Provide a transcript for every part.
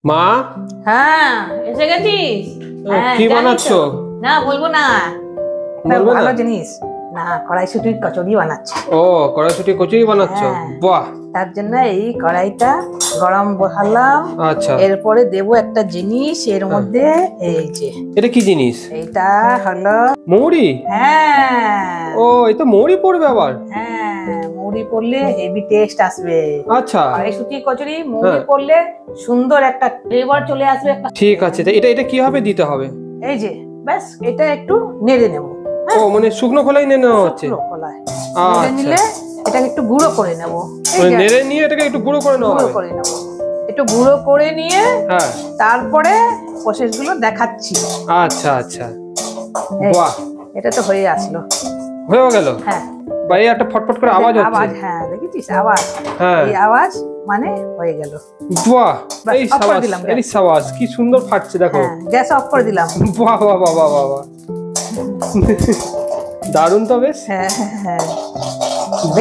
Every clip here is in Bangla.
মা, হ্যাঁ এসে গেছিস? কি বানাচ্ছো? না বলবো না, বলবো না? ভালো জিনিস না, কড়াইশুটির কচুরি বানাচ্ছি। ও, কড়াইশুটির কচুরি বানাচ্ছো? বাহ, তার জন্য এই কড়াইটা গরম বসালাম। আচ্ছা, এরপরে দেবো একটা জিনিস এর মধ্যে, এই যে এটা কি জিনিস? এইটা হলো মৌরি। হ্যাঁ, ও, এটা মৌরি পড়বে আবার? হ্যাঁ মৌরি পড়লে হেভি টেস্ট আসবে। আচ্ছা, কড়াইশুটির কচুরি মৌরি পড়লে সুন্দর একটা ফ্লেভার চলে আসবে। ঠিক আছে। এটা এটা কিভাবে দিতে হবে? এই যে ব্যাস, এটা একটু নেড়ে নেবো। ও, মানে শুকনো খোলাই নেওয়া হচ্ছে? শুকনো খোলায় আচ্ছা, নিলে এটাকে একটু গুঁড়ো করে নেবো। নেড়ে নিয়ে এটাকে একটু গুঁড়ো করে নেওয়া হবে। করে নেবো, একটু গুঁড়ো করে নিয়ে হ্যাঁ, তারপরে প্রসেস গুলো দেখাচ্ছি। আচ্ছা আচ্ছা, বাহ, এটা তো হয়ে আসলো, হয়ে গেল। হ্যাঁ, ভাই একটা ফটফট করে আওয়াজ হচ্ছে। আওয়াজ, হ্যাঁ দেখেছিস আওয়াজ? হ্যাঁ, এই আওয়াজ মানে হয়ে গেল। বাহ, বাস, এই অফ করে সাবাস, দিলাম। এই সাবাস, কি সুন্দর ফাটছে দেখো। হ্যাঁ, গ্যাস অফ করে দিলাম। বাহ বাহ বাহ বাহ বাহ, দারুণ তো বেশ। হ্যাঁ হ্যাঁ,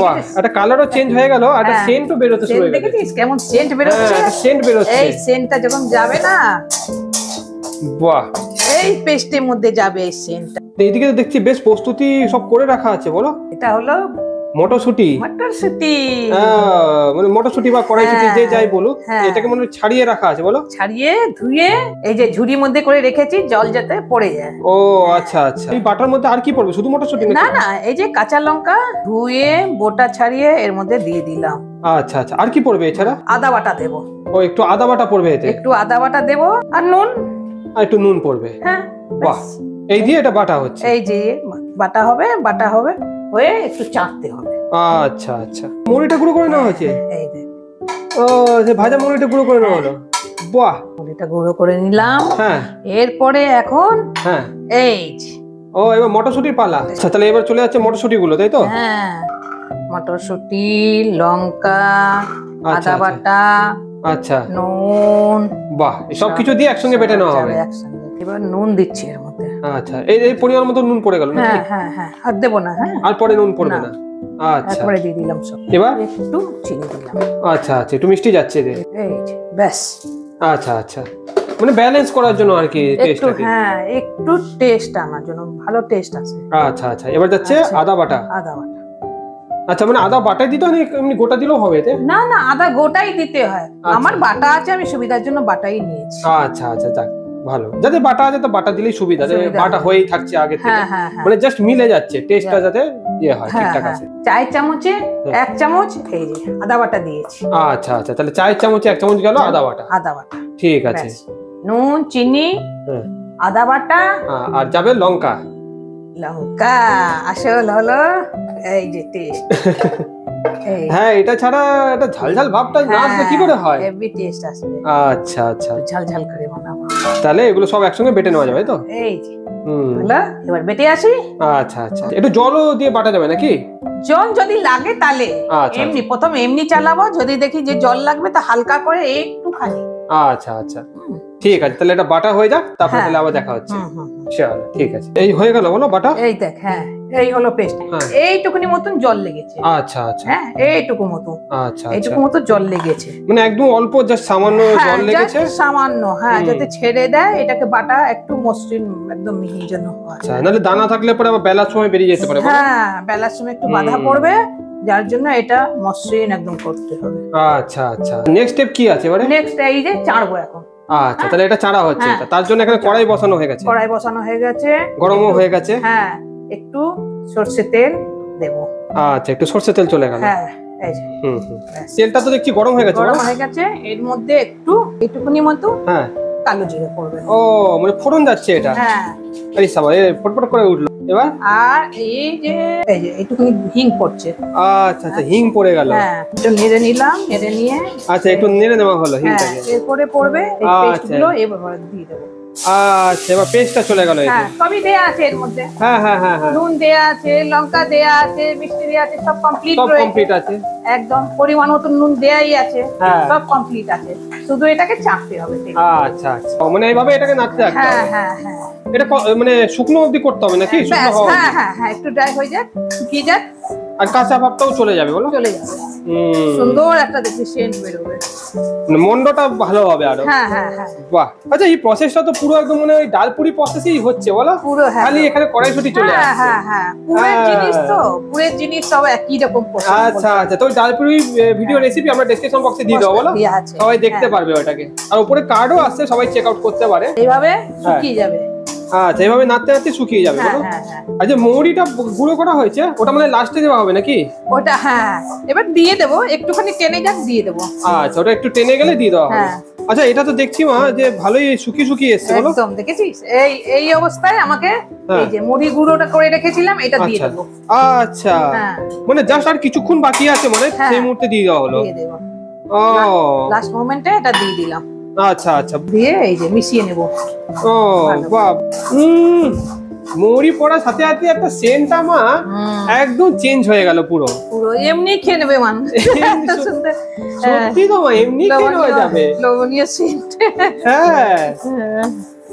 বাহ, একটা কালারও চেঞ্জ হয়ে গেল, আর একটা সেন্টও বেরোতে শুরু হয়ে গেল। দেখেছিস কেমন সেন্ট বেরোচ্ছে? সেন্ট বেরোচ্ছে। এই সেন্টটা যখন যাবে না, বাহ, এই পেস্টের মধ্যে যাবে এই সেন্টটা। এইদিকে তো দেখছি বেশ প্রস্তুতি সব করে রাখা আছে। বলো, এটা হলো মটরশুঁটি। মটরশুঁটি, মানে মটরশুঁটি বা কড়াইশুঁটি যে যাই বলুক, এটাকে মনে হয় ছাড়িয়ে রাখা আছে। বলো, ছাড়িয়ে ধুয়ে এই যে ঝুড়ির মধ্যে করে রেখেছি, জল যাতে পড়ে যায়। ও আচ্ছা আচ্ছা, এই বাটার মধ্যে আর কি পড়বে? শুধু মটরশুঁটি? না না, এই যে কাঁচা লঙ্কা ধুয়ে বোটা ছাড়িয়ে এর মধ্যে দিয়ে দিলাম। আচ্ছা আচ্ছা, আর কি পড়বে এছাড়া? আদা বাটা দেবো। ও, একটু আদা বাটা পড়বে এতে? একটু আদা বাটা দেবো আর নুন, আর একটু নুন পড়বে। হ্যাঁ, বাহ, এই দিয়ে এটা বাটা হচ্ছে? এই যে বাটা হবে, বাটা হবে হয়ে একটু চাটতে হবে। আচ্ছা আচ্ছা, মুড়িটা গুঁড়ো করে নেওয়া হয়েছে? এই যে, ও, যে ভাজা মুড়িটা গুঁড়ো করে নেওয়া হলো। বাহ, মুড়িটা গুঁড়ো করে নিলাম। হ্যাঁ, এরপরে এখন হ্যাঁ, এই যে, ও এবার মটরশুঁটির পালা। আচ্ছা, তাহলে এবার চলে যাচ্ছে মটরশুঁটি গুলো, তাই তো? হ্যাঁ, মটরশুঁটি, লঙ্কা, আদা বাটা, আচ্ছা, নুন, বাহ, সব কিছু দিয়ে একসঙ্গে বেটে নেওয়া হবে। একসঙ্গে এবার নুন দিচ্ছি এর মধ্যে। আচ্ছা, এই এই পরিমাণ মতো নুন পড়ে গেল? হ্যাঁ হ্যাঁ হ্যাঁ, আর দেবো না। হ্যাঁ, আর পরে নুন পড়বে না? আচ্ছা, তারপরে দিয়ে দিলাম সব। এবার একটু চিনি দিলাম। আচ্ছা আচ্ছা, একটু মিষ্টি যাচ্ছে এতে? এই যে ব্যাস। আচ্ছা আচ্ছা, মানে ব্যালেন্স করার জন্য আর কি, একটু, হ্যাঁ একটু টেস্ট আনার জন্য, ভালো টেস্ট আসে। আচ্ছা আচ্ছা, এবার যাচ্ছে আদা বাটা। আদা বাটা, আচ্ছা, মানে আদা বাটাই দিতে হয়, এমনি গোটা দিলেও হবে এতে? না না, আদা গোটাই দিতে হয়। আমার বাটা আছে, আমি সুবিধার জন্য বাটাই নিয়েছি। আচ্ছা আচ্ছা, যাক ভালো, যাতে বাটা আছে তো বাটা দিলেই সুবিধা, বাটা হয়েই থাকছে আগে থেকে। হ্যাঁ হ্যাঁ, মানে জাস্ট মিলে যাচ্ছে, টেস্টটা যাতে ইয়ে হয়, ঠিকঠাক আছে। চায়ের চামচে 1 চামচ এই যে আদা বাটা দিয়েছি। আচ্ছা আচ্ছা, তাহলে চায়ের চামচে 1 চামচ গেল আদা বাটা। আদা বাটা, ঠিক আছে। নুন, চিনি, আদা বাটা, আর যাবে লঙ্কা। লঙ্কা আসল হলো এই যে টেস্ট। হ্যাঁ, এটা ছাড়া এটা ঝালঝাল ভাবটা না আসলে কি করে হয়? হেভি টেস্ট আসবে। আচ্ছা আচ্ছা, ঝালঝাল করে বানাবো। তাহলে এগুলো সব একসঙ্গে বেটে নেওয়া যাবে তো? এই যে হলো, এবার বেটে আসি। আচ্ছা আচ্ছা, একটু জলও দিয়ে বাটা যাবে নাকি? জল যদি লাগে তাহলে এমনি প্রথম এমনি চালাবো, যদি দেখি যে জল লাগবে তা হালকা করে একটুখানি। আচ্ছা আচ্ছা, ঠিক আছে, তাহলে এটা বাটা হয়ে যাক, তারপর তাহলে আবার দেখা হচ্ছে। চলো, ঠিক আছে, এই হয়ে গেল বলো বাটা। এই দেখ, হ্যাঁ এই হলো পেস্ট। এইটুকুনি মতন জল লেগেছে। আচ্ছা আচ্ছা, হ্যাঁ এইটুকু মতো। আচ্ছা, এইটুকু মতো জল লেগেছে, মানে একদম অল্প, জাস্ট সামান্য জল লেগেছে, সামান্য। হ্যাঁ, যাতে ছেড়ে দেয়, এটাকে বাটা একটু মসৃণ একদম মিহি যেন হয়। আচ্ছা, নাহলে দানা থাকলে পরে আবার বেলার সময় বেরিয়ে যেতে পারে। হ্যাঁ, বেলার সময় একটু বাধা পড়বে, যার জন্য এটা মসৃণ একদম করতে হবে। আচ্ছা আচ্ছা, নেক্সট স্টেপ কি আছে এবারে? নেক্সট এই যে চাড়বো এখন। আচ্ছা, তাহলে এটা চাড়া হচ্ছে, তার জন্য এখানে কড়াই বসানো হয়ে গেছে। কড়াই বসানো হয়ে গেছে, গরমও হয়ে গেছে। হ্যাঁ, একটু সরষে তেল দেবো। আচ্ছা, একটু সরষে তেল চলে গেল। হ্যাঁ, এই যে তেলটা তো দেখছি গরম হয়ে গেছে। গরম হয়ে গেছে, এর মধ্যে একটু এইটুকুনি মতো কালো জিরে পড়বে। ও, মানে ফোড়ন যাচ্ছে এটা? হ্যাঁ, এই সবাই ফটফট করে উঠলো এবার। আর এই যে এইটুকুনি হিং পড়ছে। আচ্ছা আচ্ছা, হিং পড়ে গেল। হ্যাঁ, একটু নেড়ে নিলাম, নেড়ে নিয়ে আচ্ছা, একটু নেড়ে নেওয়া হলো হিংটাকে। এরপরে পড়বে এই পেস্টগুলো, এবার দিয়ে দেবো। আচ্ছা, এবার পেস্টটা চলে গেল। হ্যাঁ, সবই দেয়া আছে এর মধ্যে। হ্যাঁ হ্যাঁ হ্যাঁ হ্যাঁ, নুন দেয়া আছে, লঙ্কা দেয়া আছে, মিষ্টি দেয়া আছে, সব কমপ্লিট রয়েছে। কমপ্লিট আছে একদম পরিমাণ মতো নুন দেয়াই আছে, সব কমপ্লিট আছে, শুধু এটাকে চাপতে হবে। আচ্ছা আচ্ছা, মানে এইভাবে এটাকে নাড়তে থাকতে হবে। হ্যাঁ হ্যাঁ হ্যাঁ, এটা মানে শুকনো অবধি করতে হবে নাকি? হ্যাঁ হ্যাঁ হ্যাঁ, একটু ড্রাই হয়ে যাক, শুকিয়ে যাক, আর কাঁচা ভাবটাও চলে যাবে বলো? চলে যাবে, সুন্দর একটা দেখি সেন্ট বেরোবে, মন্ডটা ভালো হবে আরো। হ্যাঁ হ্যাঁ হ্যাঁ। বাহ, আচ্ছা এই প্রসেসটা তো পুরো একদম মানে ওই ডালপুরি প্রসেসই হচ্ছে বলো? পুরো, হ্যাঁ, খালি এখানে কড়াইশুঁটি চলে আসছে। হ্যাঁ হ্যাঁ হ্যাঁ, পুরের জিনিস তো, পুরের জিনিস সব একই রকম প্রসেস। আচ্ছা আচ্ছা, তো ওই ডালপুরি ভিডিও রেসিপি আমরা ডেসক্রিপশন বক্সে দিয়ে দেবো বলো, সবাই দেখতে পারবে ওটাকে। আর উপরে কার্ডও আসছে, সবাই চেক আউট করতে পারে। এইভাবে শুকিয়ে যাবে। আচ্ছা, এইভাবে নাড়তে নাড়তে শুকিয়ে যাবে বলো? আচ্ছা, মৌরিটা গুঁড়ো করা হয়েছে, ওটা মানে লাস্টে দেওয়া হবে নাকি? ওটা হ্যাঁ, এবার দিয়ে দেবো, একটুখানি টেনে যাক দিয়ে দেবো। আচ্ছা, ওটা একটু টেনে গেলে দিয়ে দেওয়া হবে। আচ্ছা, এটা তো দেখছি মা যে ভালোই শুকিয়ে শুকিয়ে এসছে বলো? একদম, দেখেছিস? এই অবস্থায় আমাকে এই যে মুড়ি গুঁড়োটা করে রেখেছিলাম এটা দিয়ে দেবো। আচ্ছা, মানে জাস্ট আর কিছুক্ষণ বাকি আছে মানে সেই মুহূর্তে দিয়ে দেওয়া হলো। দিয়ে দেবো, ও লাস্ট মোমেন্টে এটা দিয়ে দিলাম। আচ্ছা আচ্ছা, দিয়ে এই যে মিশিয়ে নেব। ও বাহ, মৌরি পড়ার সাথে সাথে একটা সেন্টটা মা একদম চেঞ্জ হয়ে গেল পুরো। পুরো এমনি খেয়ে নেবে মানুষ। সত্যি তো মা, এমনি খেয়ে হয়ে যাবে লবণীয় সেন্ট। হ্যাঁ,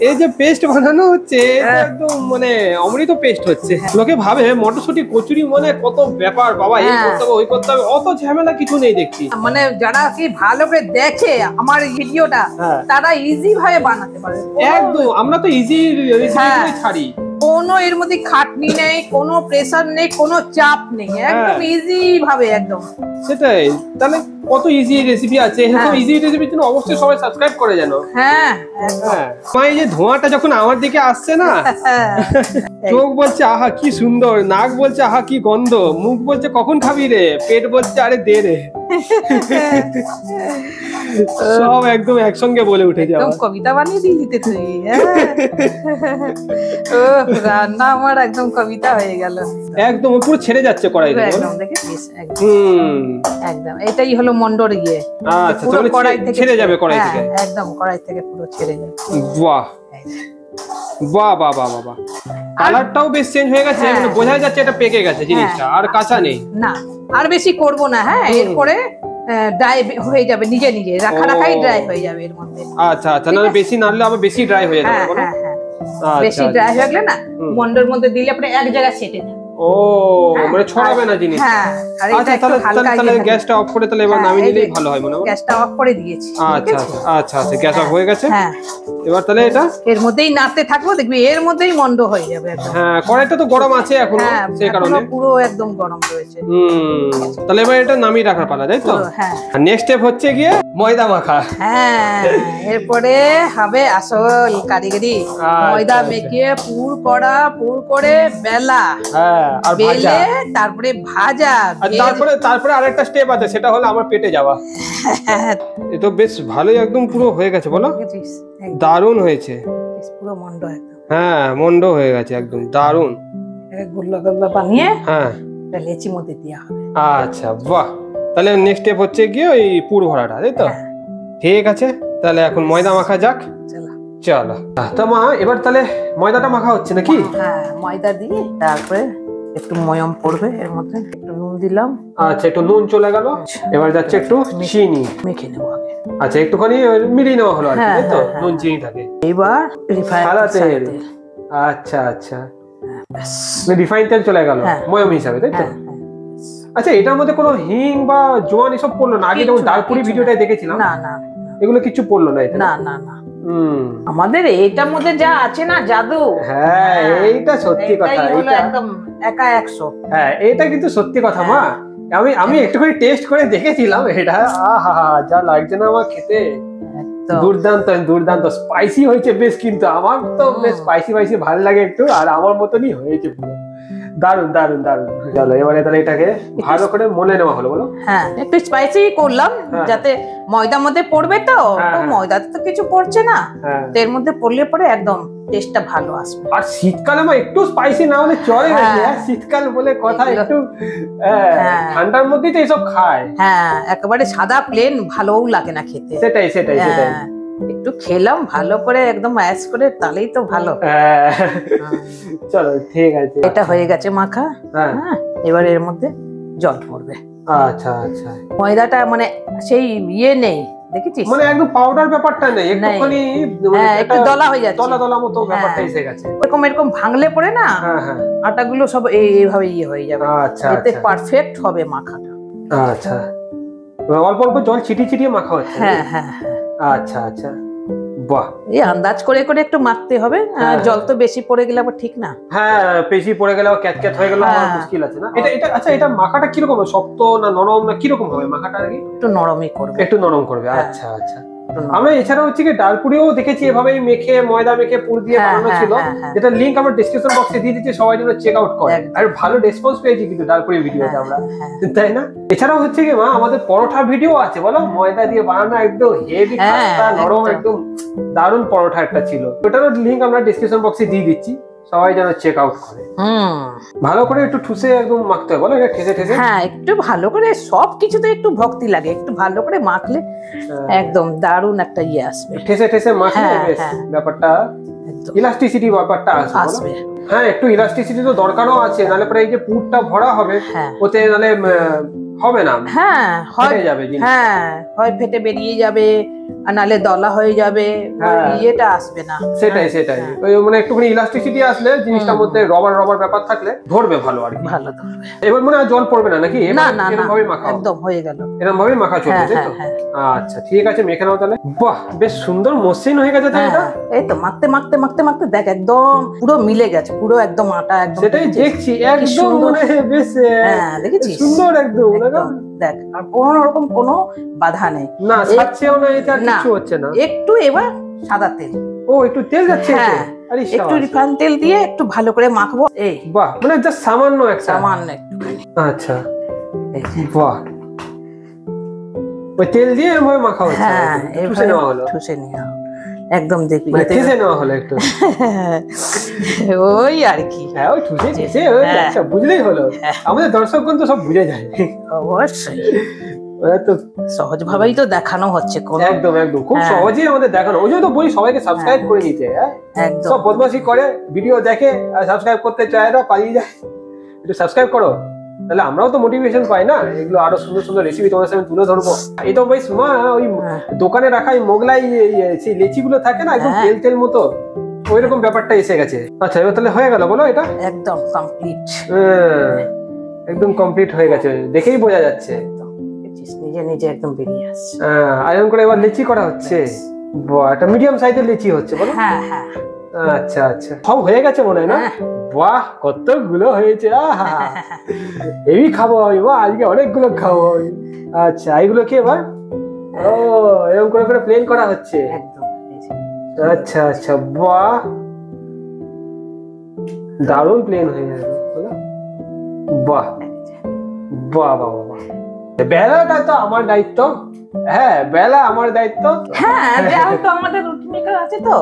এই যে পেস্ট বানানো হচ্ছে একদম মানে অমৃত পেস্ট হচ্ছে। লোকে ভাবে মটরশুঁটি কচুরি মানে কত ব্যাপার বাবা, এই করতে হবে ওই করতে হবে, অত ঝামেলা কিছু নেই দেখছি। মানে যারা কি ভালো করে দেখে আমার ভিডিওটা তারা ইজি ভাবে বানাতে পারে একদম। আমরা তো ইজি রেসিপি ছাড়ি, কোনো এর মধ্যে খাটনি নেই, কোনো প্রেসার নেই, কোনো চাপ নেই, একদম ইজি ভাবে একদম। সেটাই, তাহলে কত ইজি রেসিপি আছে। এরকম ইজি রেসিপির জন্য অবশ্যই সবাই সাবস্ক্রাইব করে জানো। হ্যাঁ হ্যাঁ, এই যে ধোঁয়াটা যখন আমার দিকে আসছে না, চোখ বলছে আহা কি সুন্দর, নাক বলছে আহা কি গন্ধ, মুখ বলছে কখন খাবি রে, পেট বলছে আরে দে রে। সব একদম একসঙ্গে বলে উঠে যাও, কবিতা বানিয়ে দিতে তুই। রান্না আমার একদম কবিতা হয়ে গেল, একদম পুরো ছেড়ে যাচ্ছে কড়াই থেকে। একদম দেখেছিস, একদম এটাই হলো মন্ডর ইয়ে। আচ্ছা, তাহলে কড়াই থেকে ছেড়ে যাবে, কড়াই থেকে একদম কড়াই থেকে পুরো ছেড়ে যাবে। বাহ বাহ বাহ বাহ বাহ, কালারটাও বেশ চেঞ্জ হয়ে গেছে, মানে বোঝা যাচ্ছে এটা পেকে গেছে জিনিসটা, আর কাঁচা নেই। না, আর বেশি করব না। হ্যাঁ, এরপরে ড্রাই হয়ে যাবে নিজে নিজে, রাখাই ড্রাই হয়ে যাবে এর মধ্যে। আচ্ছা আচ্ছা, না বেশি নাড়লে আবার বেশি ড্রাই হয়ে যাবে বলো? বেশি ড্রাই হয়ে গেলে না মন্ডর মধ্যে দিলে আপনি এক জায়গায় সেটে যাবে। ও মানে ছড়াবে না জিনিস। হ্যাঁ, আর এটা একটু হালকা, তাহলে গ্যাসটা অফ করে তাহলে এবার নামিয়ে নিলেই ভালো হয় মনে হয়। গ্যাসটা অফ করে দিয়েছি। আচ্ছা আচ্ছা আচ্ছা, গ্যাস অফ হয়ে গেছে। হ্যাঁ, এবার তাহলে এটা এর মধ্যেই নাড়তে থাকবো, দেখবি এর মধ্যেই মন্ড হয়ে যাবে একদম। হ্যাঁ, কড়াইটা তো গরম আছে এখনো, সেই কারণে পুরো একদম গরম রয়েছে। তাহলে এবার এটা নামিয়ে রাখার পালা, তাই তো? হ্যাঁ, আর নেক্সট স্টেপ হচ্ছে গিয়ে ময়দা মাখা। হ্যাঁ, এরপরে হবে আসল কারিগরি। ময়দা মেখে পুর করা, পুর করে বেলা, হ্যাঁ, আর ভাজা, তারপরে ভাজা, আর তারপরে আরেকটা স্টেপ আছে, সেটা হলো আমার পেটে যাওয়া। এ তো বেশ ভালোই একদম পুরো হয়ে গেছে বলো? দারুণ হয়েছে পুরো মন্ড একদম। হ্যাঁ, মন্ড হয়ে গেছে একদম, দারুণ। গোল্লা গোল্লা বানিয়ে হ্যাঁ লেচি মধ্যে দেওয়া হবে। আচ্ছা বাহ, তাহলে নেক্সট স্টেপ হচ্ছে গিয়ে ওই পুর ভরাটা, তাই তো? ঠিক আছে, তাহলে এখন ময়দা মাখা যাক। চলো, তো মা এবার তাহলে ময়দাটা মাখা হচ্ছে নাকি? হ্যাঁ, ময়দা দিয়ে তারপরে একটু ময়ম পড়বে, এর মধ্যে একটু নুন দিলাম। আচ্ছা, একটু নুন চলে গেল, এবার যাচ্ছে একটু চিনি মেখে নেবো আগে। আচ্ছা, একটুখানি মিলিয়ে নেওয়া হলো আর কি, তাই তো? নুন চিনি থাকে। এবার রিফাইন তেল। আচ্ছা আচ্ছা, রিফাইন তেল চলে গেল ময়ম হিসাবে, তাই তো? আচ্ছা, এটার মধ্যে কোনো হিং বা জোয়ান এসব পড়লো না? আগে যেমন ডালপুরি ভিডিওটাই দেখেছিলাম, না না, এগুলো কিছু পড়লো না? না না না, আমাদের এইটার মধ্যে যা আছে না জাদু। হ্যাঁ, এইটা সত্যি কথা, এটা একদম একা 100। হ্যাঁ, এটা কিন্তু সত্যি কথা মা। আমি একটুখানি টেস্ট করে দেখেছিলাম, এটা আহা যা লাগছে না আমার খেতে, দুর্দান্ত দুর্দান্ত স্পাইসি হয়েছে বেশ। কিন্তু আমার তো বেশ স্পাইসি ভালো লাগে একটু, আর আমার মতনই হয়েছে পুরো, দারুন দারুন দারুন। চলো, এবারে তাহলে এটাকে ভালো করে মলে নেওয়া হলো বলো? হ্যাঁ, একটু স্পাইসি করলাম যাতে ময়দার মধ্যে পড়বে, তো ময়দাতে তো কিছু পড়ছে না, এর মধ্যে পড়লে পরে একদম টেস্টটা ভালো আসবে। আর শীতকালে আমার একটু স্পাইসি না হলে চলে না, শীতকাল বলে কথা, একটু ঠান্ডার মধ্যেই তো এসব খায়। হ্যাঁ, একেবারে সাদা প্লেন ভালোও লাগে না খেতে। সেটাই সেটাই সেটাই, একটু খেলাম ভালো করে একদম ম্যাশ করে, তাহলেই তো ভালো। চলো ঠিক আছে, এটা হয়ে গেছে মাখা। হ্যাঁ, এবার এর মধ্যে জল পড়বে। আচ্ছা আচ্ছা, ময়দাটা মানে সেই ইয়ে নেই, দেখেছিস মানে একদম পাউডার ব্যাপারটা নেই, একটুখানি একটু দলা হয়ে যাচ্ছে, দলা দলা মতো ব্যাপারটা এসে গেছে। এরকম এরকম ভাঙলে পরে না আটাগুলো সব এইভাবে হয়ে যাবে। আচ্ছা, এতে পারফেক্ট হবে মাখাটা। আচ্ছা, অল্প অল্প জল ছিটিয়ে ছিটিয়ে মাখা হচ্ছে। হ্যাঁ হ্যাঁ হ্যাঁ, আচ্ছা আচ্ছা, বাহ। এই আন্দাজ করে করে একটু মাখতে হবে, জল তো বেশি পড়ে গেলে আবার ঠিক না। হ্যাঁ, বেশি পড়ে গেলে ক্যাটক্যাট হয়ে গেলে আমার মুশকিল আছে না। এটা আচ্ছা, এটা মাখাটা কিরকম হবে, শক্ত না নরম না কিরকম হবে মাখাটা? আর কি একটু নরমই করবে, একটু নরম করবে। আচ্ছা আচ্ছা। আমরা এছাড়া হচ্ছে কি ডালপুরিও দেখেছি এভাবেই মেখে, ময়দা মেখে পুর দিয়ে বানানো ছিল, যেটা লিংক আমরা ডেসক্রিপশন বক্সে দিয়ে দিচ্ছি, সবাই যেন চেক আউট করে। আর ভালো রেসপন্স পেয়েছি কিন্তু ডালপুরির ভিডিওতে আমরা, তাই না? এছাড়াও হচ্ছে কি মা, আমাদের পরোটা ভিডিও আছে বলো, ময়দা দিয়ে বানানো একদম হেভি খাস্তা নরম একদম দারুণ পরোটা একটা ছিল, ওটারও লিংক আমরা ডেসক্রিপশন বক্সে দিয়ে দিচ্ছি, সবাই যেন চেক আউট করে। ভালো করে একটু ঠুসে একদম মাখতে হবে বলো, এটা ঠেসে ঠেসে। হ্যাঁ, একটু ভালো করে, সব কিছুতে একটু ভক্তি লাগে, একটু ভালো করে মাখলে একদম দারুণ একটা ইয়ে আসবে। ঠেসে ঠেসে মাখলে ব্যাপারটা ইলাস্টিসিটি ব্যাপারটা আসবে। হ্যাঁ, একটু ইলাস্টিসিটি তো দরকারও আছে, নালে পরে এই যে পুরটা ভরা হবে ওতে, নালে হবে না। হ্যাঁ, হয়ে যাবে জিনিস। হ্যাঁ, হয় ফেটে বেরিয়ে যাবে, আর নালে দলা হয়ে যাবে, ইয়েটা আসবে না। সেটাই সেটাই, ওই মানে একটুখানি ইলাস্টিসিটি আসলে জিনিসটার মধ্যে রবার রবার ব্যাপার থাকলে ধরবে ভালো আর কি, ভালো ধরবে। এবার মনে হয় জল পড়বে না নাকি? না না, এরকম ভাবে মাখা একদম হয়ে গেল, এরকম ভাবে মাখা চলবে, তাই তো? আচ্ছা ঠিক আছে, মেখে নাও তাহলে। বাহ, বেশ সুন্দর মসৃণ হয়ে গেছে তাই এটা। এই তো মাখতে মাখতে মাখতে মাখতে দেখ একদম পুরো মিলে গেছে, পুরো একদম আটা একদম। সেটাই দেখছি, একদম মানে বেশ দেখেছিস সুন্দর একদম, দেখ, আর কোনো রকম কোনো বাধা নেই, না ছাড়ছেও না, এটা কিছু হচ্ছে না। একটু এবার সাদা তেল, ও একটু তেল যাচ্ছে, একটু রিফাইন তেল দিয়ে একটু ভালো করে মাখবো। এই বাহ, মানে জাস্ট সামান্য একটা, সামান্য একটুখানি। আচ্ছা, বাহ, ওই তেল দিয়ে এরকম ভাবে মাখা হচ্ছে। হ্যাঁ, ঠুসে নেওয়া হলো, ঠুসে নেওয়া একদম, দেখবি ঠেসে নেওয়া হলো একটু, ওই আর কি। হ্যাঁ, ওই ঠুসে ঠেসে বুঝলেই হলো, আমাদের দর্শকগণ তো সব বুঝে যায়। অবশ্যই, তো সহজ ভাবেই তো দেখানো হচ্ছে, একদম একদম খুব সহজেই আমাদের দেখানো। ওই জন্য তো বলি সবাইকে সাবস্ক্রাইব করে নিতে। সব বদমাশি করে, ভিডিও দেখে আর সাবস্ক্রাইব করতে চায় না, পালিয়ে যায়। একটু সাবস্ক্রাইব করো, তাহলে আমরাও তো মোটিভেশন পাই না, এগুলো আরো সুন্দর সুন্দর রেসিপি তোমাদের সামনে তুলে ধরবো। এই তো বেশ মা, ওই দোকানে রাখা মোগলাই সেই লেচি গুলো থাকে না, একদম তেল তেল মতো, ওইরকম ব্যাপারটা এসে গেছে। আচ্ছা, এবার তাহলে হয়ে গেল বলো, এটা একদম কমপ্লিট, একদম কমপ্লিট হয়ে গেছে, দেখেই বোঝা যাচ্ছে, নিজে নিজে একদম বেরিয়ে আসছে। আয়রন করে এবার লেচি করা হচ্ছে। বাহ, একটা মিডিয়াম সাইজের লেচি হচ্ছে বলো। হ্যাঁ হ্যাঁ, আচ্ছা আচ্ছা, সব হয়ে গেছে মনে হয় না? বাহ, কতগুলো হয়েছে, এই খাবো আমি, বাহ, আজকে অনেকগুলো খাবো আমি। আচ্ছা, এইগুলো কি এবার এরকম করে করে প্লেন করা হচ্ছে। আচ্ছা আচ্ছা, বাহ, দারুণ প্লেন হয়ে গেল, বাহ বাহ বাহ বাহ। বেলাটা তো আমার দায়িত্ব, হ্যাঁ, বেলা আমার দায়িত্ব। হ্যাঁ, যেহেতু আমাদের রুটি মেকার আছে তো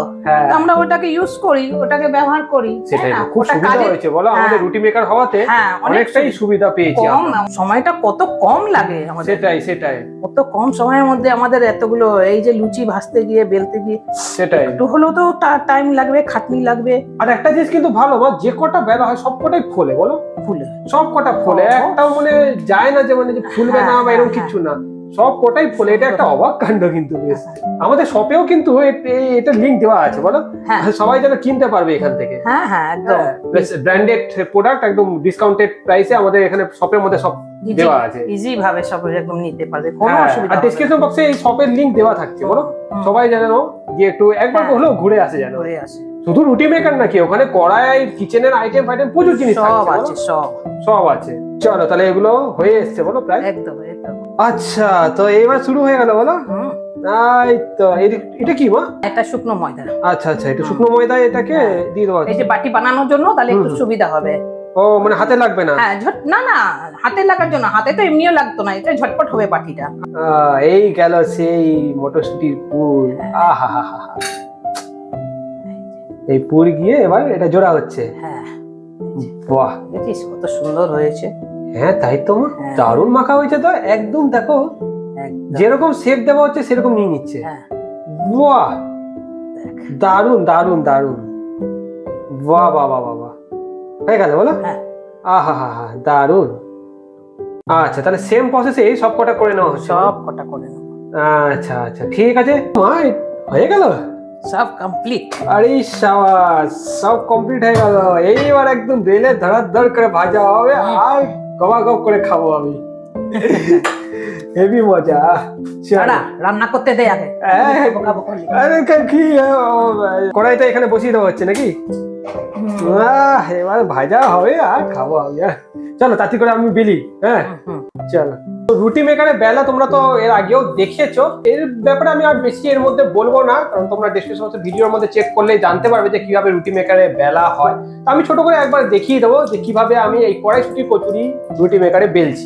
আমরা ওটাকে ইউজ করি, ওটাকে ব্যবহার করি। সেটাই খুব সুবিধা হয়েছে বলো, আমাদের রুটি মেকার হওয়াতে অনেকটাই সুবিধা পেয়েছি। সময়টা কত কম লাগে আমাদের, সেটাই সেটাই, কত কম সময়ের মধ্যে আমাদের এতগুলো, এই যে লুচি ভাজতে গিয়ে বেলতে গিয়ে, সেটাই একটু হলেও তো টাইম লাগবে, খাটনি লাগবে। আর একটা জিনিস কিন্তু ভালো, যে কটা বেলা হয় সব কটাই ফোলে বলো, ফুলে, সব কটা ফোলে, একটাও মানে যায় না যে মানে যে ফুলবে না বা এরকম কিছু না, সব কোটাই ফোলে। এটা একটা অবাক কাণ্ড কিন্তু। বেশ, আমাদের শপেও কিন্তু এটা লিংক দেওয়া আছে বলো, সবাই যেন কিনতে পারবে এখান থেকে। হ্যাঁ হ্যাঁ, একদম ব্র্যান্ডেড প্রোডাক্ট, একদম ডিসকাউন্টেড প্রাইসে আমাদের এখানে শপের মধ্যে সব দেওয়া আছে, ইজি ভাবে সব একদম নিতে পারবে, কোনো অসুবিধা নেই। আর ডেসক্রিপশন বক্সে এই শপের লিংক দেওয়া থাকছে বলো, সবাই যেন গিয়ে একটু একবার হলেও ঘুরে আসে, যেন ঘুরে আসে। শুধু রুটি মেকার নাকি, ওখানে কড়াই, কিচেনের আইটেম ফাইটেম প্রচুর জিনিস সব আছে, সব আছে। চলো তাহলে এগুলো হয়ে এসছে বলো প্রায়, একদম একদম। আচ্ছা, তো এইবার শুরু হয়ে গেল বলো। এই তো, এটা কি মা? এটা শুকনো ময়দা। আচ্ছা আচ্ছা, এটা শুকনো ময়দা, এটাকে দিয়ে দেবো এই যে বাটি বানানোর জন্য, তাহলে একটু সুবিধা হবে। ও, মানে হাতে লাগবে না? হ্যাঁ, না না, হাতে লাগার জন্য, হাতে তো এমনিও লাগতো না, এটা ঝটপট হবে বাটিটা। এই গেল সেই মটরশুটির পুর, আহা হা হা, এই পুর গিয়ে এবার এটা জোড়া হচ্ছে। হ্যাঁ, বাহ, দেখিস কত সুন্দর হয়েছে। হ্যাঁ তাই তো, দারুণ মাখা হয়েছে তো, একদম দেখো যেরকম শেপ দেওয়া হচ্ছে সেরকম নিয়ে নিচ্ছে। বাহ, দারুণ দারুণ দারুণ, বাহ বাহ বাহ বাহ, হয়ে গেল বলো। আহা হা হা, দারুণ। আচ্ছা, তাহলে সেম প্রসেসে সব কটা করে নেওয়া হচ্ছে, সব কটা করে নেবো। আচ্ছা আচ্ছা ঠিক আছে মা, হয়ে গেল সব কমপ্লিট। আরে শাবাশ, সব কমপ্লিট হয়ে গেল। এইবার একদম বেলে ধড়াধড় করে ভাজা হবে আর গবাগব করে খাবো আমি। হেভি মজা। ছাড়া রান্না করতে দে আগে। আরে কি কড়াইটা এখানে বসিয়ে দেওয়া হচ্ছে নাকি? এবার ভাজা হবে আর খাবো আমি। চলো তাড়াতাড়ি করে আমি বেলি। হ্যাঁ চলো। রুটি মেকারে বেলা তোমরা তো এর আগেও দেখেছো, এর ব্যাপারে আমি আর বেশি এর মধ্যে বলবো না, কারণ তোমরা ডেসক্রিপশন ভিডিওর মধ্যে চেক করলেই জানতে পারবে যে কিভাবে রুটি মেকারে বেলা হয়। তো আমি ছোট করে একবার দেখিয়ে দেবো যে কিভাবে আমি এই কড়াইশুঁটি কচুরি রুটি মেকারে বেলছি।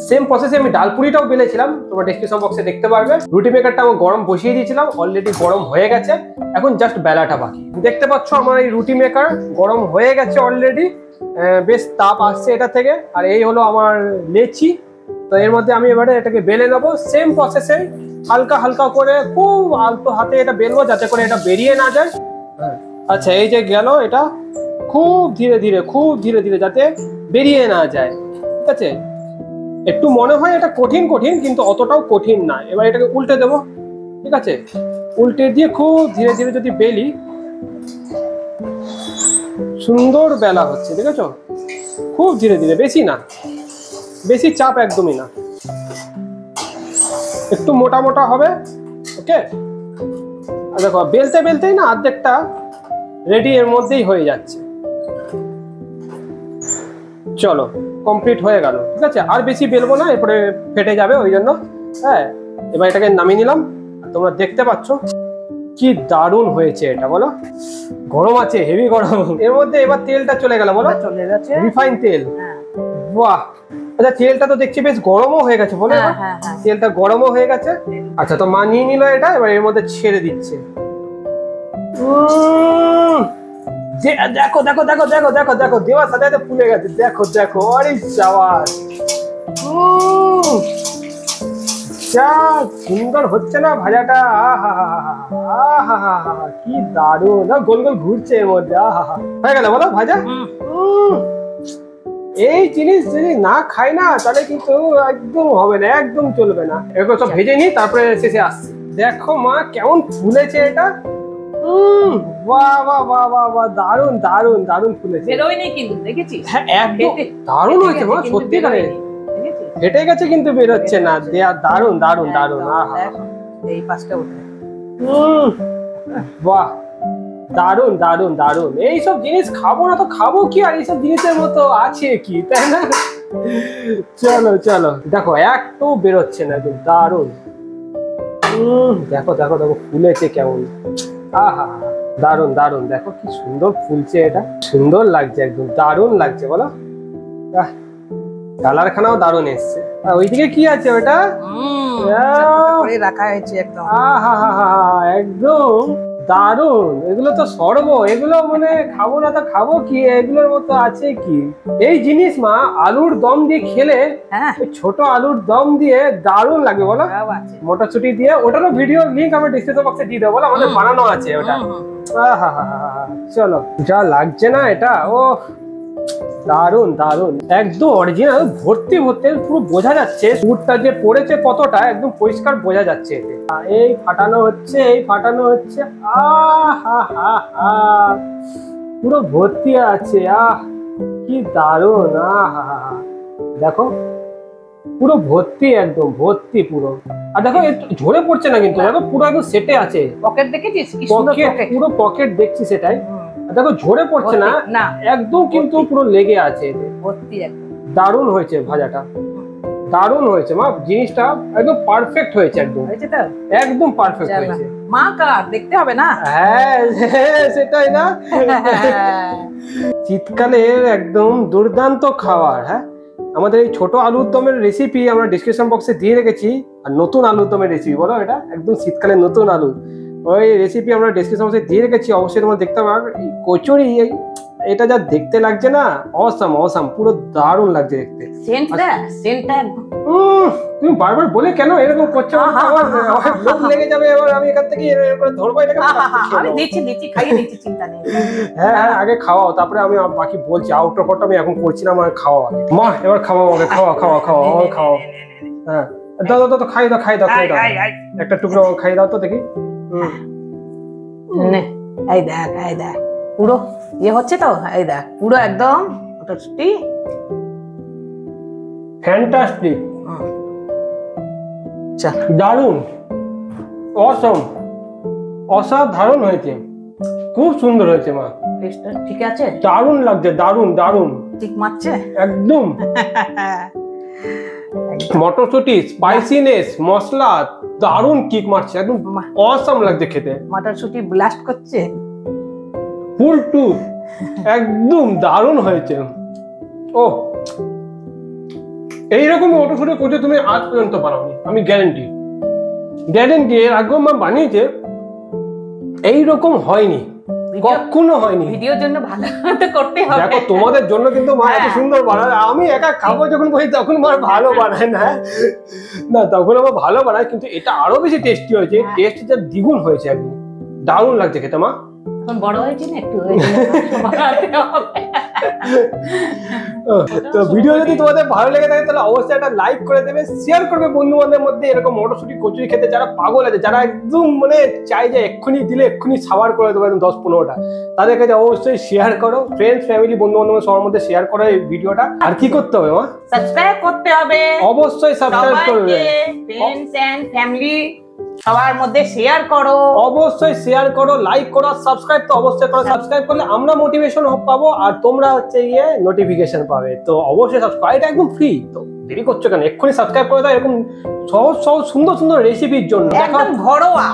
সেম প্রসেসে আমি ডালপুরিটাও বেলেছিলাম, তোমরা ডেসক্রিপশন বক্সে দেখতে পারবে। রুটি মেকারটা আমি গরম বসিয়ে দিয়েছিলাম, অলরেডি গরম হয়ে গেছে, এখন জাস্ট বেলাটা বাকি। দেখতে পাচ্ছ আমার এই রুটি মেকার গরম হয়ে গেছে অলরেডি, বেশ তাপ আসছে এটা থেকে। আর এই হলো আমার লেচি। তো এর মধ্যে আমি এবারে এটাকে বেলে নেবো সেম প্রসেসে, হালকা হালকা করে খুব আলতো হাতে এটা বেলবো যাতে করে এটা বেরিয়ে না যায়। আচ্ছা এই যে গেল, এটা খুব ধীরে ধীরে যাতে বেরিয়ে না যায়। ঠিক আছে, একটু মনে হয় এটা কঠিন কঠিন, কিন্তু অতটাও কঠিন না। এবার এটাকে উল্টে দেবো। ঠিক আছে, উল্টে দিয়ে খুব ধীরে ধীরে যদি বেলি, সুন্দর বেলা হচ্ছে। দেখেছো, খুব ধীরে ধীরে, বেশি না, বেশি চাপ একদমই না, একটু মোটা মোটা হবে। ওকে, দেখো বেলতে বেলতেই না অর্ধেকটা রেডি এর মধ্যেই হয়ে যাচ্ছে। চলো কমপ্লিট হয়ে গেল। ঠিক আছে, আর বেশি বেলবো না, এরপরে ফেটে যাবে ওই জন্য। হ্যাঁ, এবার এটাকে নামিয়ে নিলাম। তোমরা দেখতে পাচ্ছ কি দারুণ হয়েছে এটা, বলো। গরম আছে, হেভি গরম। এর মধ্যে এবার তেলটা চলে গেল, বলো। চলে গেছে রিফাইন তেল। বাহ, আচ্ছা তেলটা তো দেখছি বেশ গরমও হয়ে গেছে, বলো। তেলটা গরমও হয়ে গেছে। আচ্ছা, তো মা নিয়ে নিল এটা, এবার এর মধ্যে ছেড়ে দিচ্ছে। দেখো দেখো দেখো দেখো দেখো দেখো, দেওয়ার সাথে সাথে ফুলে গেছে। দেখো দেখো, আরে চাওয়ার যা সুন্দর হচ্ছে না ভাজাটা। কি দারুণ, গোল গোল ঘুরছে এর মধ্যে। হয়ে গেল, বলো ভাজা। এই জিনিস যদি না খাই না তাহলে কিন্তু একদম হবে না, একদম চলবে না। এরকম সব ভেজে নিই, তারপরে শেষে আসছি। দেখো মা কেমন ফুলেছে এটা। বাহ বাহ বাহ বাহ বাহ, দারুণ দারুণ দারুণ ফুলেছে। বেরোয়নি কিন্তু, দেখেছিস? হ্যাঁ একদম দারুণ হয়েছে মা, সত্যি করে ফেটে গেছে কিন্তু বেরোচ্ছে না। দারুণ দারুণ দারুণ। এই পাঁচটা উঠে, বাহ, দারুণ দারুণ দারুণ। এইসব জিনিস খাবো না তো খাবো কি, আর এইসব জিনিসের মতো আছে কি, তাই না? চলো চলো, দেখো একটু বেরোচ্ছে না, কিন্তু দারুণ। দেখো দেখো দেখো ফুলেছে কেমন। আহা, দারুণ দারুণ, দেখো কি সুন্দর ফুলছে এটা, সুন্দর লাগছে, একদম দারুণ লাগছে, বলো। কালার খানাও দারুণ এসছে। ওইদিকে কি আছে ওটা? রাখা হয়েছে একদম। একদম দারুণ। এগুলো তো সর্ব, এগুলো মানে খাবো না তো খাবো কি, এগুলোর মতো আছে কি? এই জিনিস মা আলুর দম দিয়ে খেলে, ছোট আলুর দম দিয়ে দারুণ লাগবে, বলো। মটরশুটি দিয়ে, ওটারও ভিডিও লিংক আমি ডিসক্রিপশন বক্সে দিয়ে দেবো, বলো। আমাদের বানানো আছে ওটা। চলো, যা লাগছে না এটা, ও দারুণ দারুণ, একদম অরিজিনাল, ভর্তি ভর্তি, পুরো বোঝা যাচ্ছে পুরটা যে পড়েছে কতটা, একদম পরিষ্কার বোঝা যাচ্ছে এতে। এই ফাটানো হচ্ছে, এই ফাটানো হচ্ছে। পুরো ভর্তি আছে। কি দারুণ। দেখো পুরো ভর্তি, একদম ভর্তি পুরো। আর দেখো ঝরে পড়ছে না কিন্তু, দেখো পুরো একদম সেটে আছে। পকেট দেখেছিস? পুরো পকেট দেখছি, সেটাই। দেখো ঝরে পড়ছে না, একদম কিন্তু পুরো লেগে আছে। দারুণ হয়েছে ভাজাটা, দারুণ হয়েছে মা। জিনিসটা একদম পারফেক্ট হয়েছে, একদম একদম পারফেক্ট হয়েছে। মা কার দেখতে হবে না? হ্যাঁ সেটাই না। শীতকালের একদম দুর্দান্ত খাবার। হ্যাঁ, আমাদের এই ছোট আলুর দমের রেসিপি আমরা ডিসক্রিপশন বক্সে দিয়ে রেখেছি। আর নতুন আলুর দমের রেসিপি, বলো, এটা একদম শীতকালের নতুন আলু, ওই রেসিপি আমরা ডেসক্রিপশন বক্সে দিয়ে রেখেছি, অবশ্যই তোমরা দেখতে পারবে। কচুরি এটা যা দেখতে লাগছে না, অসাম অসাম, পুরো দারুণ লাগছে দেখতে। তুমি বারবার বলে কেন এরকম করছো? আমার লোভ লেগে যাবে, এবার আমি এখান থেকে ধরবো এটাকে। হ্যাঁ হ্যাঁ, আগে খাওয়াও, তারপরে আমি বাকি বলছি। আউটরো পরটা আমি এখন করছি না, আমার খাওয়া। মা এবার খাওয়া, আমাকে খাওয়া খাওয়া খাওয়া খাওয়া। হ্যাঁ দাও দাও দাও, খাই দাও খাই দাও খাই দাও, একটা টুকরো খাই দাও তো দেখি। নে এই দেখ পুরো হচ্ছে তো, এই দেখ পুরো একদম মটরশুঁটি ফ্যান্টাস্টিক, চল দারুণ, অসম, অসাধারণ হয়েছে, খুব সুন্দর হয়েছে মা। ঠিক আছে, দারুণ লাগছে, দারুণ দারুণ, ঠিক মারছে একদম। মটরশুঁটি স্পাইসিনেস, মশলা দারুণ কিক মারছে, একদম অসাম লাগছে খেতে। মটরশুঁটি ব্লাস্ট করছে, ফুল টু, একদম দারুণ হয়েছে। ও এইরকম মটরশুঁটি করতে তুমি আজ পর্যন্ত বানাওনি, আমি গ্যারেন্টি গ্যারেন্টি। এর আগেও মা বানিয়েছে, এইরকম হয়নি, কখনো হয়নি। ভিডিওর জন্য ভালো তো করতে হবে। দেখো তোমাদের জন্য কিন্তু মা এত সুন্দর বানায়, আমি একা খাবো যখন বলি তখন মা ভালো বানায় না, না তখন আমার ভালো বানায়, কিন্তু এটা আরো বেশি টেস্টি হয়েছে, টেস্ট যা দ্বিগুণ হয়েছে, একদম দারুণ লাগছে খেতে মা। এখন বড় হয়েছে না একটু, তো ভিডিও যদি তোমাদের ভালো লেগে থাকে তাহলে অবশ্যই একটা লাইক করে দেবে, শেয়ার করবে বন্ধু বান্ধবের মধ্যে। এরকম মটরশুঁটি কচুরি খেতে যারা পাগল আছে, যারা একদম মানে চাই যে এক্ষুনি দিলে এক্ষুনি সাবার করে দেবো একদম 10-15টা, তাদের কাছে অবশ্যই শেয়ার করো, ফ্রেন্ডস ফ্যামিলি বন্ধু বান্ধব সবার মধ্যে শেয়ার করো এই ভিডিওটা। আর কি করতে হবে মা? সাবস্ক্রাইব করতে হবে, অবশ্যই সাবস্ক্রাইব করবে, ফ্রেন্ডস এন্ড ফ্যামিলি সবার মধ্যে শেয়ার করো, অবশ্যই শেয়ার করো, লাইক করো, সাবস্ক্রাইব তো অবশ্যই করো। সাবস্ক্রাইব করলে আমরা মোটিভেশন পাবো আর তোমরা হচ্ছে গিয়ে নোটিফিকেশন পাবে। তো অবশ্যই সাবস্ক্রাইব, এটা একদম ফ্রি, তো দেরি করছো কেন? এক্ষুনি সাবস্ক্রাইব করে দাও এরকম সহজ সহজ সুন্দর সুন্দর রেসিপির জন্য। একদম ঘরোয়া,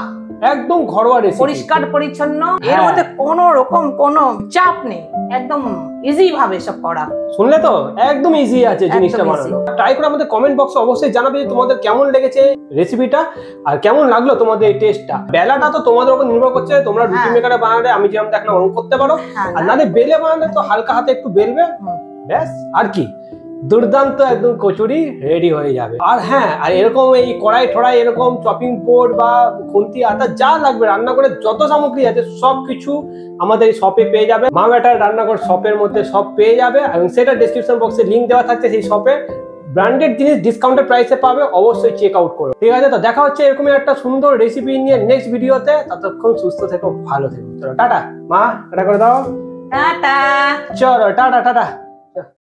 একদম ঘরোয়া রেসিপি, পরিষ্কার পরিচ্ছন্ন, এর মধ্যে কোনো রকম কোনো চাপ নেই, একদম ইজি ভাবে সব করা। শুনলে তো একদম ইজি আছে জিনিসটা বানানো। ট্রাই করে আমাদের কমেন্ট বক্সে অবশ্যই জানাবে যে তোমাদের কেমন লেগেছে রেসিপিটা আর কেমন লাগলো তোমাদের এই টেস্টটা। বেলাটা তো তোমাদের উপর নির্ভর করছে, তোমরা রুটি মেকারে বানালে আমি যেমন দেখলাম ওরকম করতে পারো, আর নালে বেলে বানালে তো হালকা হাতে একটু বেলবে, ব্যাস আর কি, দুর্দান্ত একদম কচুরি রেডি হয়ে যাবে। আর হ্যাঁ, আর এরকম এই কড়াই ঠড়াই এরকম চপিং বোর্ড বা খুন্তি আটা যা লাগবে রান্না করে যত সামগ্রী আছে সবকিছু আমাদের এই শপে পেয়ে যাবে। মা বেটার রান্নাঘর শপের মধ্যে সব পেয়ে যাবে, এবং সেটা ডেসক্রিপশন বক্সে লিংক দেওয়া থাকছে সেই শপে। ব্র্যান্ডেড জিনিস ডিসকাউন্টেড প্রাইসে পাবে, অবশ্যই চেক আউট করো। ঠিক আছে, তো দেখা হচ্ছে এরকমই একটা সুন্দর রেসিপি নিয়ে নেক্সট ভিডিওতে। ততক্ষণ সুস্থ থেকো, ভালো থেকো। চলো টাটা মা, টাটা করে দাও, টাটা, চলো টাটা টাটা।